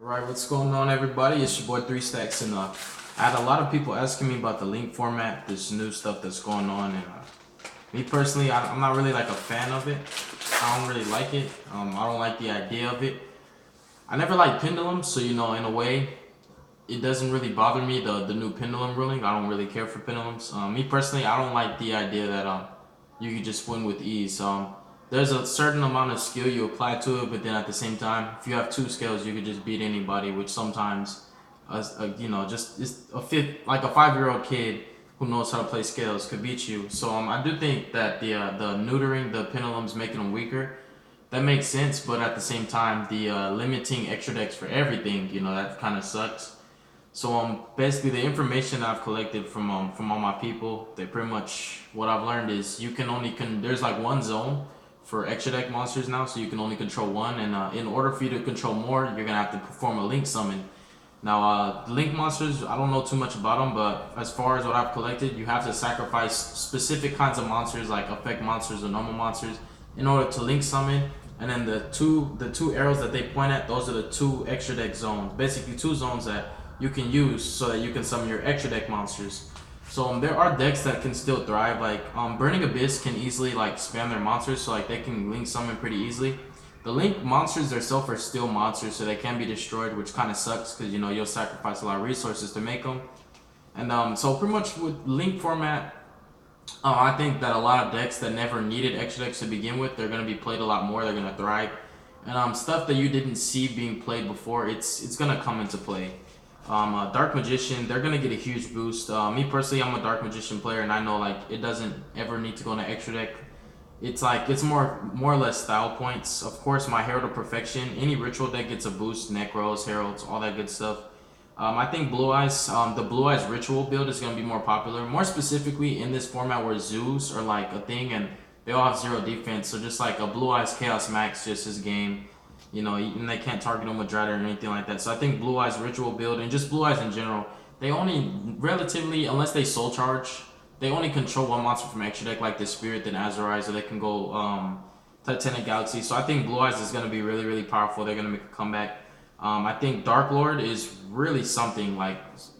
Alright, what's going on, everybody? It's your boy 3 Stacks, and I had a lot of people asking me about the link format, this new stuff that's going on, and me personally, I'm not really like a fan of it. I don't really like it. I don't like the idea of it. I never liked pendulums, so in a way, it doesn't really bother me, the new pendulum ruling. I don't really care for pendulums. Me personally, I don't like the idea that you can just win with ease. There's a certain amount of skill you apply to it, but then at the same time, if you have two skills, you could just beat anybody. Which sometimes, just it's a fifth, like a 5-year-old kid who knows how to play scales could beat you. So I do think that the neutering the pendulums, making them weaker, that makes sense. But at the same time, the limiting extra decks for everything, that kind of sucks. So basically the information I've collected from all my people, they pretty much what I've learned is you can only there's like one zone for extra deck monsters now, so you can only control one, and in order for you to control more, you're gonna have to perform a link summon. Now, link monsters, I don't know too much about them, but as far as what I've collected, you have to sacrifice specific kinds of monsters, like effect monsters or normal monsters, in order to link summon. And then the two arrows that they point at, those are the two extra deck zones. Basically, two zones that you can use so that you can summon your extra deck monsters. So there are decks that can still thrive. Like Burning Abyss can easily like spam their monsters, so like they can link summon pretty easily. The link monsters themselves are still monsters, so they can be destroyed, which kind of sucks because you'll sacrifice a lot of resources to make them. And so pretty much with link format, I think that a lot of decks that never needed extra decks to begin with, they're gonna be played a lot more. They're gonna thrive, and stuff that you didn't see being played before, it's gonna come into play. Dark Magician, they're gonna get a huge boost. Me personally, I'm a Dark Magician player, and I know like it doesn't ever need to go into extra deck. It's more or less style points. Of course, my Herald of Perfection, any ritual deck gets a boost. Necros, Heralds, all that good stuff. I think Blue Eyes, the Blue Eyes ritual build is gonna be more popular. More specifically in this format where zoos are like a thing and they all have zero defense. So just like a Blue Eyes Chaos Max, just his game. And they can't target him with Drider or anything like that. So I think Blue Eyes ritual build and just Blue Eyes in general, they only relatively, unless they soul charge, they only control one monster from extra deck, like the Spirit, then Azorize, so they can go Titanic Galaxy. So I think Blue Eyes is going to be really, really powerful. They're going to make a comeback. I think Dark Lord is really something like,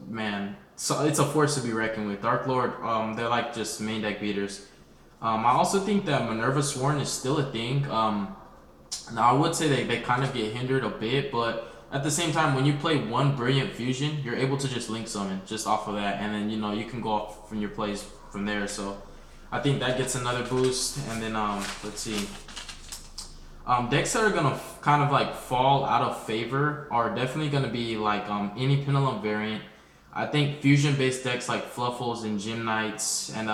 man, so it's a force to be reckoned with. Dark Lord, they're like just main deck beaters. I also think that Minerva Sworn is still a thing. Now, I would say they kind of get hindered a bit, but at the same time, when you play one Brilliant Fusion, you're able to just link summon just off of that, and then you can go off from your plays from there. So I think that gets another boost. And then let's see, decks that are gonna kind of like fall out of favor are definitely gonna be like any Pendulum variant. I think fusion based decks like Fluffles and Gym Knights and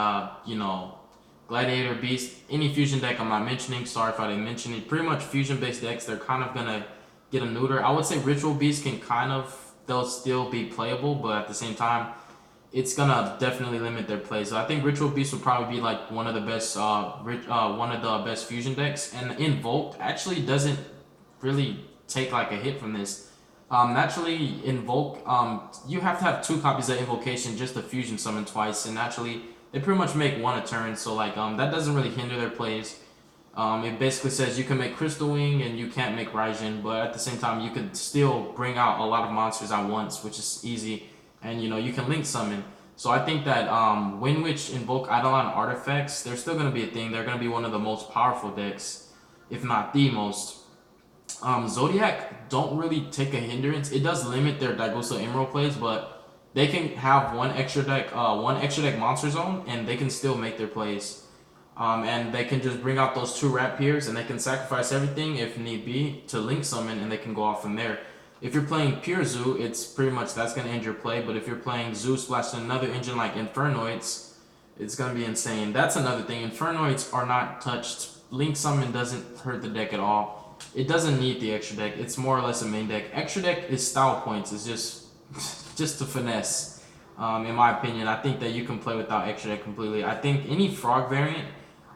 Gladiator Beast, any fusion deck I'm not mentioning, sorry if I didn't mention it. Pretty much fusion based decks, they're kind of gonna get a neuter. I would say Ritual Beast can they'll still be playable, but at the same time, it's gonna definitely limit their play. So I think Ritual Beast would probably be like one of the best fusion decks. And Invoke actually doesn't really take like a hit from this. Naturally, Invoke, you have to have two copies of Invocation just to fusion summon twice, and naturally, they pretty much make one a turn, so like that doesn't really hinder their plays. It basically says you can make Crystal Wing and you can't make Raijin, but at the same time you could still bring out a lot of monsters at once, which is easy, and you can link summon. So I think that Windwitch, Invoke, Eidolon artifacts, they're still gonna be a thing. They're gonna be one of the most powerful decks, if not the most. Zodiac don't really take a hindrance. It does limit their Daigusa Emerald plays, but they can have one extra deck monster zone, and they can still make their plays. And they can just bring out those two Rapiers, and they can sacrifice everything if need be to link summon, and they can go off from there. If you're playing pure Zoo, it's pretty much that's gonna end your play. But if you're playing Zoo splash another engine like Infernoids, it's gonna be insane. That's another thing. Infernoids are not touched. Link summon doesn't hurt the deck at all. It doesn't need the extra deck. It's more or less a main deck. Extra deck is style points. It's just to finesse. In my opinion, I think that you can play without extra deck completely. I think any frog variant,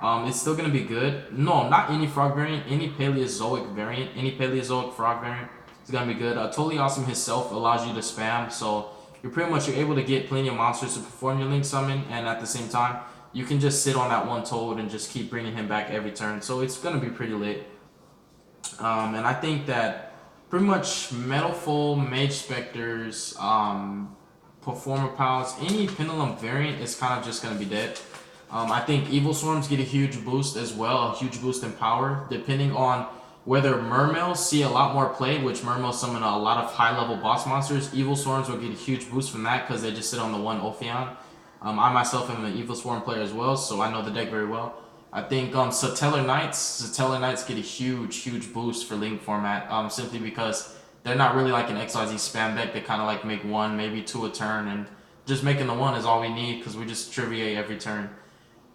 it's still gonna be good. No, not any frog variant. Any Paleozoic variant, any Paleozoic frog variant is gonna be good. Totally Awesome himself allows you to spam, so you're able to get plenty of monsters to perform your link summon, and at the same time, you can just sit on that one Toad and just keep bringing him back every turn. So it's gonna be pretty lit. And I think that pretty much Metal Foal, Mage Specters, Performer Pals, any Pendulum variant is kind of just going to be dead. I think Evil Swarms get a huge boost as well, a huge boost in power, depending on whether Mermails see a lot more play, which Mermails summon a lot of high-level boss monsters. Evil Swarms will get a huge boost from that because they just sit on the one Ophion. I myself am an Evil Swarm player as well, so I know the deck very well. I think Satellar Knights get a huge boost for Link format, simply because they're not really like an XYZ spam deck. They kind of like make one, maybe two a turn, and just making the one is all we need because we just triviate every turn.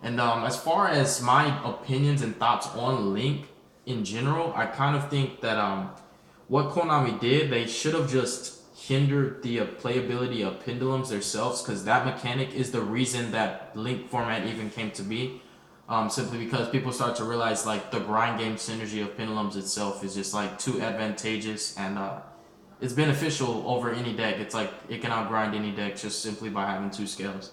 And as far as my opinions and thoughts on Link in general, I kind of think that what Konami did, they should have just hindered the playability of Pendulums themselves, because that mechanic is the reason that Link format even came to be. Simply because people start to realize like the grind game synergy of Pendulums itself is just like too advantageous, and it's beneficial over any deck. It's like it can outgrind any deck just simply by having two scales.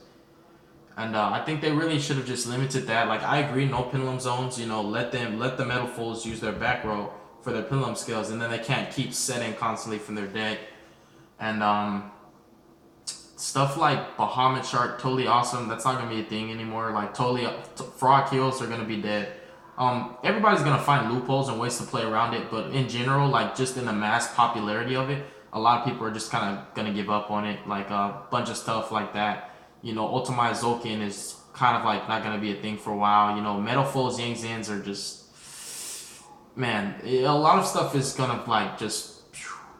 And I think they really should have just limited that. Like, I agree, no Pendulum zones. You know, let the Metal Foals use their back row for their Pendulum skills, and then they can't keep setting constantly from their deck. And stuff like Bahamut Shark, totally awesome. That's not gonna be a thing anymore. Like, totally, Frog Heals are gonna be dead. Everybody's gonna find loopholes and ways to play around it, but in general, like just in the mass popularity of it, a lot of people are just kind of gonna give up on it. Like a bunch of stuff like that. You know, Ultimate Zolkin is kind of like not gonna be a thing for a while. You know, Metal Foals, Yang Zins are just, man, a lot of stuff is gonna like just,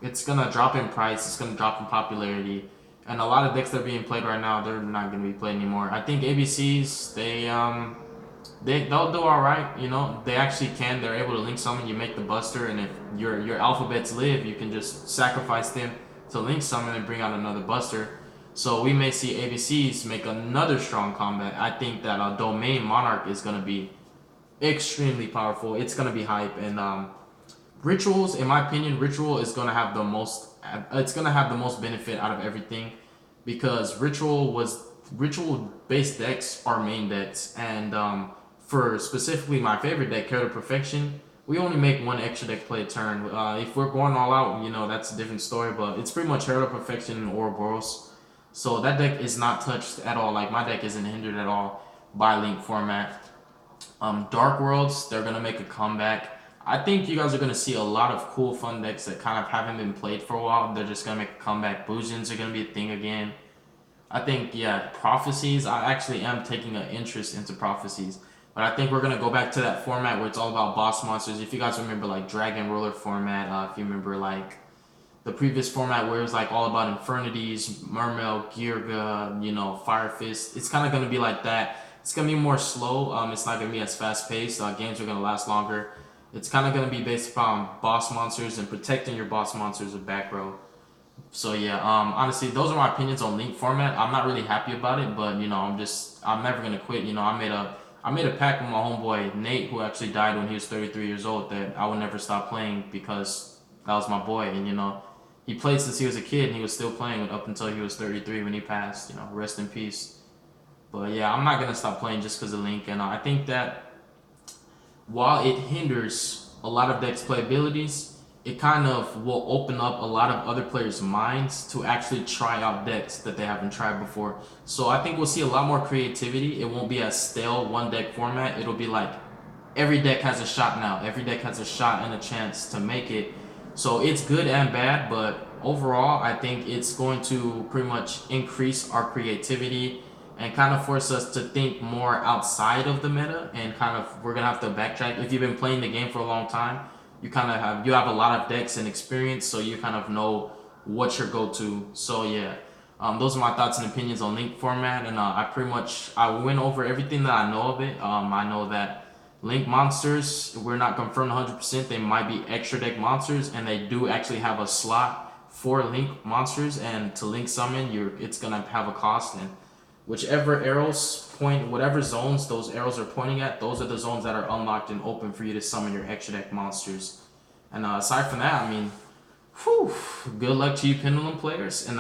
it's gonna drop in price. It's gonna drop in popularity. And a lot of decks that are being played right now, they're not going to be played anymore. I think ABCs, they'll do all right. You know, they actually can. They're able to link summon. You make the Buster, and if your alphabets live, you can just sacrifice them to link summon and bring out another Buster. So we may see ABCs make another strong combat. I think that Domain Monarch is going to be extremely powerful. It's going to be hype, and Rituals, in my opinion, Ritual is going to have the most. It's going to have the most benefit out of everything, because Ritual-based decks are main decks, and for specifically my favorite deck, Care to Perfection, we only make one extra deck play a turn. If we're going all out, you know, that's a different story, but it's pretty much Care to Perfection and Ouroboros. So that deck is not touched at all. Like, my deck isn't hindered at all by Link format. Dark Worlds, they're going to make a comeback. I think you guys are going to see a lot of cool, fun decks that kind of haven't been played for a while. They're just going to make a comeback. Boojins are going to be a thing again. I think, yeah, Prophecies. I actually am taking an interest into Prophecies. But I think we're going to go back to that format where it's all about boss monsters. If you guys remember, like, Dragon Roller format. If you remember, like, the previous format where it was, like, all about Infernities, Mermail, Girga, you know, Fire Fist. It's kind of going to be like that. It's going to be more slow. It's not going to be as fast-paced. Games are going to last longer. It's kind of going to be based upon boss monsters and protecting your boss monsters with back row. So yeah, honestly, those are my opinions on Link format. I'm not really happy about it, but you know, I'm never going to quit. You know, I made a pact with my homeboy Nate, who actually died when he was 33 years old, that I would never stop playing, because that was my boy. And you know, he played since he was a kid, and he was still playing up until he was 33 when he passed. You know, rest in peace. But yeah, I'm not going to stop playing just because of Link. And I think that while it hinders a lot of decks' playabilities, it kind of will open up a lot of other players' minds to actually try out decks that they haven't tried before. So I think we'll see a lot more creativity. It won't be a stale one deck format. It'll be like every deck has a shot now. Every deck has a shot and a chance to make it. So it's good and bad, but overall, I think it's going to pretty much increase our creativity and kind of force us to think more outside of the meta, and kind of, we're gonna have to backtrack. If you've been playing the game for a long time, you have a lot of decks and experience, so you kind of know what's your go-to. So yeah, those are my thoughts and opinions on Link format, and I went over everything that I know of it. I know that Link monsters, we're not confirmed 100%. They might be extra deck monsters, and they do actually have a slot for Link monsters, and to Link summon, it's gonna have a cost, and whichever arrows point, whatever zones those arrows are pointing at, those are the zones that are unlocked and open for you to summon your extra deck monsters. And aside from that, I mean, good luck to you Pendulum players. And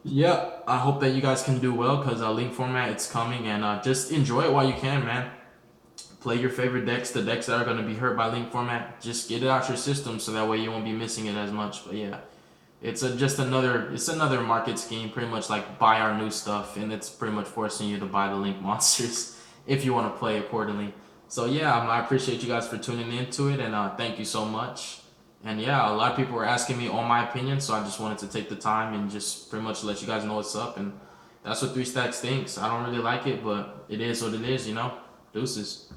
yeah, I hope that you guys can do well, because Link format, it's coming, and just enjoy it while you can, man. play your favorite decks, the decks that are gonna be hurt by link format. Just get it out your system so that way you won't be missing it as much. But yeah, it's another market scheme, pretty much like buy our new stuff, and it's pretty much forcing you to buy the link monsters if you want to play accordingly. So yeah, I appreciate you guys for tuning into it, and thank you so much. And yeah, a lot of people were asking me all my opinion, so I just wanted to take the time and just pretty much let you guys know what's up. And that's what Three Stacks thinks. I don't really like it, but it is what it is, you know. Deuces.